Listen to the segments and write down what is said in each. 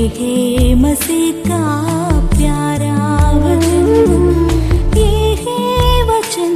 है मसीह का प्यारा वचन, ये है वचन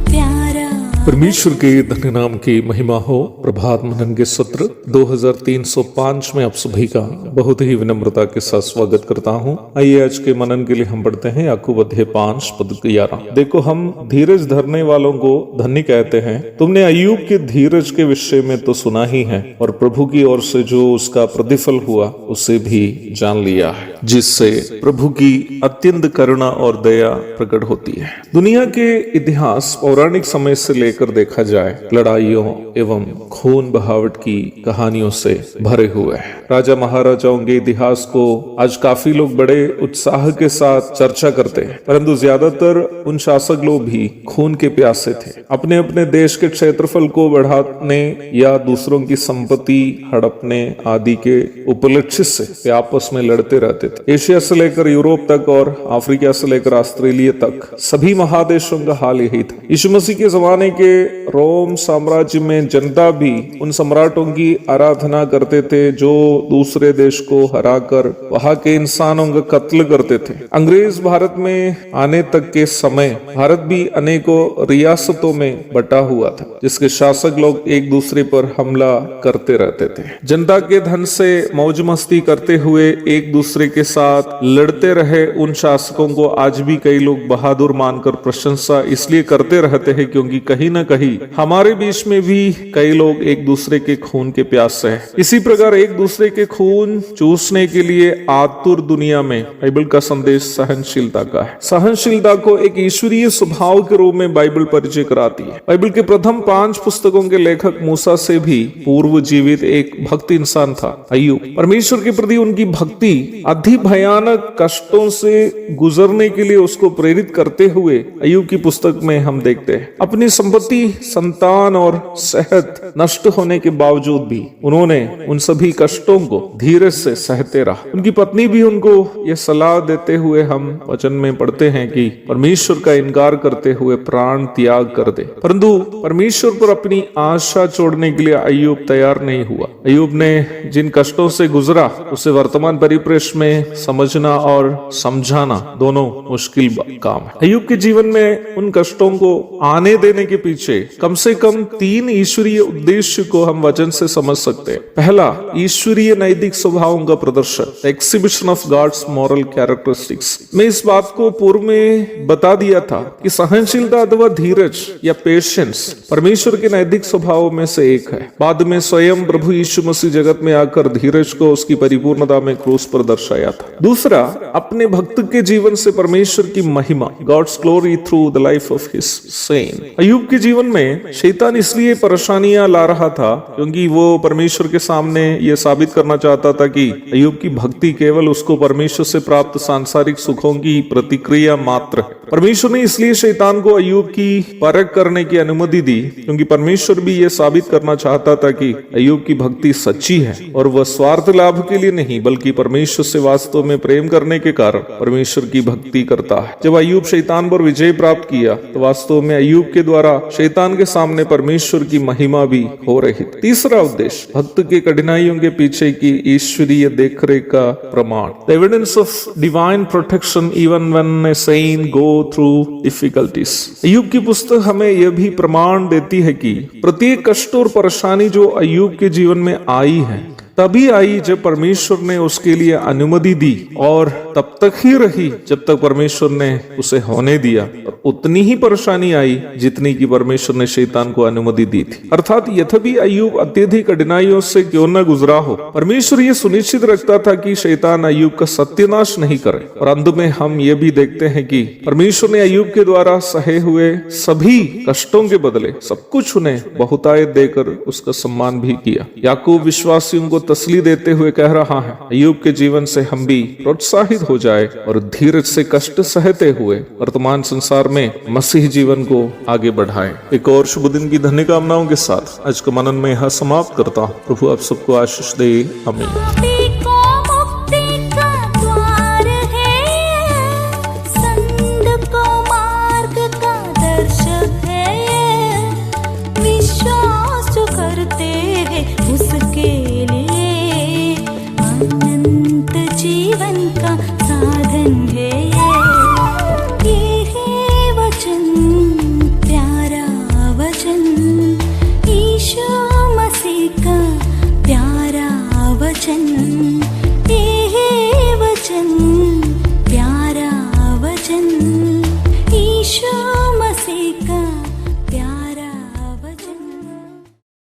प्यारा। परमेश्वर के धन्य नाम की महिमा हो। प्रभात मनन के सत्र 2305 में आप सभी का बहुत ही विनम्रता के साथ स्वागत करता हूं। आइए आज के मनन के लिए हम पढ़ते हैं याकूब अध्याय 5 पद 11। देखो, हम धीरज धरने वालों को धन्य कहते हैं। तुमने अय्यूब के धीरज के विषय में तो सुना ही है, और प्रभु की ओर से जो उसका प्रतिफल हुआ उसे भी जान लिया है, जिससे प्रभु की अत्यंत करुणा और दया प्रकट होती है। दुनिया के इतिहास पौराणिक समय से लेकर देखा जाए, लड़ाइयों एवं खून बहावट की कहानियों से भरे हुए हैं। राजा महाराजाओं के इतिहास को आज काफी लोग बड़े उत्साह के साथ चर्चा करते हैं, परंतु ज्यादातर उन शासक लोग भी खून के प्यासे थे। अपने अपने देश के क्षेत्रफल को बढ़ाने या दूसरों की संपत्ति हड़पने आदि के उपलक्ष्य से वे आपस में लड़ते रहते थे। एशिया से लेकर यूरोप तक और अफ्रीका से लेकर ऑस्ट्रेलिया तक सभी महादेशों का हाल यही था। यीशु मसीह के जमाने के रोम साम्राज्य में जनता भी उन सम्राटों की आराधना करते थे जो दूसरे देश को हराकर वहां के इंसानों का कत्ल करते थे। अंग्रेज भारत में आने तक के समय भारत भी अनेकों रियासतों में बटा हुआ था, जिसके शासक लोग एक दूसरे पर हमला करते रहते थे। जनता के धन से मौज मस्ती करते हुए एक दूसरे के साथ लड़ते रहे उन शासकों को आज भी कई लोग बहादुर मानकर प्रशंसा इसलिए करते रहते हैं क्योंकि कहीं न कहीं हमारे बीच में भी कई लोग एक दूसरे के खून के प्यासे हैं। इसी प्रकार एक दूसरे के खून चूसने के लिए आतुर दुनिया में बाइबल का संदेश सहनशीलता का है। सहनशीलता को एक ईश्वरीय स्वभाव के रूप में बाइबल परिचय कराती है। बाइबल के प्रथम 5 पुस्तकों के लेखक मूसा से भी पूर्व जीवित एक भक्त इंसान था, अय्यूब। परमेश्वर के प्रति उनकी भक्ति अति भयानक कष्टों से गुजरने के लिए उसको प्रेरित करते हुए अय्यूब की पुस्तक में हम देखते हैं। अपनी संपत्ति, संतान और सेहत नष्ट होने के बावजूद भी उन्होंने उन सभी कष्टों को धीरज से सहते रहा। उनकी पत्नी भी उनको यह सलाह देते हुए हम वचन में पढ़ते हैं कि परमेश्वर का इनकार करते हुए प्राण त्याग कर दे, परंतु परमेश्वर पर अपनी आशा छोड़ने के लिए अय्यूब तैयार नहीं हुआ। अय्यूब ने जिन कष्टों से गुजरा उसे वर्तमान परिप्रेक्ष्य में समझना और समझाना दोनों मुश्किल काम है। अय्यूब के जीवन में उन कष्टों को आने देने के पीछे कम से कम 3 ईश्वरीय उद्देश्य को हम वचन से समझ सकते हैं। पहला, ईश्वरीय नैतिक स्वभावों का प्रदर्शन, exhibition of God's moral characteristics. मैं इस बात को पूर्व में बता दिया था कि सहनशीलता अथवा धीरज या पेशेंस परमेश्वर के नैतिक स्वभावों में से एक है। बाद में स्वयं प्रभु यीशु मसीह जगत में आकर धीरज को उसकी परिपूर्णता में क्रूस पर दर्शाया था। दूसरा, अपने भक्त के जीवन से परमेश्वर की महिमा, God's glory through the life of his saint. अय्यूब के जीवन में शैतान इसलिए परेशानियां ला रहा था क्योंकि वो परमेश्वर के सामने यह साबित करना चाहता था कि अय्यूब की भक्ति केवल उसको परमेश्वर से प्राप्त सांसारिक सुखों की प्रतिक्रिया मात्र है। परमेश्वर ने इसलिए शैतान को अय्यूब की परख करने की अनुमति दी क्योंकि परमेश्वर भी यह साबित करना चाहता था कि अय्यूब की भक्ति सच्ची है और वह स्वार्थ लाभ के लिए नहीं बल्कि परमेश्वर से वास्तव में प्रेम करने के कारण परमेश्वर की भक्ति करता है। जब अय्यूब शैतान पर विजय प्राप्त किया तो वास्तव में अय्यूब के द्वारा शैतान के सामने परमेश्वर की महिमा भी हो रही। तीसरा उद्देश्य, भक्त के कठिनाइयों के पीछे की ईश्वरीय देखरेख का प्रमाण, the evidence of divine protection even when a saint go through difficulties. अय्यूब की पुस्तक हमें यह भी प्रमाण देती है कि प्रत्येक कष्ट और परेशानी जो अय्यूब के जीवन में आई है तभी आई जब परमेश्वर ने उसके लिए अनुमति दी, और तब तक ही रही जब तक परमेश्वर ने उसे होने दिया। और उतनी ही परेशानी आई जितनी की परमेश्वर ने शैतान को अनुमति दी थी। अर्थात यद्यपि अय्यूब अत्यधिक कठिनाइयों से क्यों न गुजरा हो, परमेश्वर ये सुनिश्चित रखता था कि शैतान अय्यूब का सत्यानाश नहीं करे। और अंत में हम ये भी देखते हैं कि परमेश्वर ने अय्यूब के द्वारा सहे हुए सभी कष्टों के बदले सब कुछ उन्हें बहुतायत देकर उसका सम्मान भी किया। याकूब विश्वासियों को तसली देते हुए कह रहा है, अय्यूब के जीवन से हम भी प्रोत्साहित हो जाए और धीरज से कष्ट सहते हुए वर्तमान संसार में मसीह जीवन को आगे बढ़ाएं। एक और शुभ दिन की धन्य कामनाओं के साथ आज का मनन में यह समाप्त करता हूँ। प्रभु आप सबको आशीष दे। आमीन।